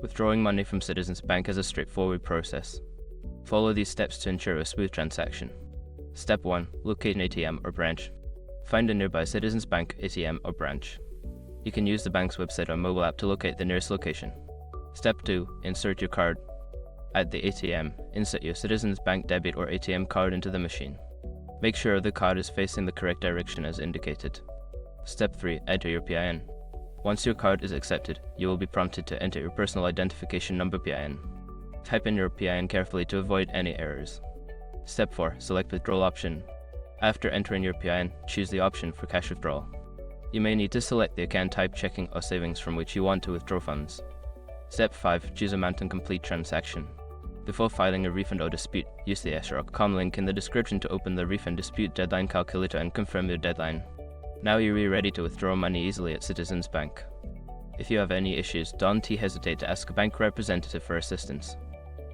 Withdrawing money from Citizens Bank is a straightforward process. Follow these steps to ensure a smooth transaction. Step 1. Locate an ATM or branch. Find a nearby Citizens Bank ATM or branch. You can use the bank's website or mobile app to locate the nearest location. Step 2. Insert your card. At the ATM, insert your Citizens Bank debit or ATM card into the machine. Make sure the card is facing the correct direction as indicated. Step 3. Enter your PIN. Once your card is accepted, you will be prompted to enter your personal identification number PIN. Type in your PIN carefully to avoid any errors. Step 4. Select withdrawal option. After entering your PIN, choose the option for cash withdrawal. You may need to select the account type, checking or savings from which you want to withdraw funds. Step 5. Choose amount and complete transaction. Before filing a refund or dispute, use the SR.com link in the description to open the refund dispute deadline calculator and confirm your deadline. Now you're ready to withdraw money easily at Citizens Bank. If you have any issues, don't hesitate to ask a bank representative for assistance.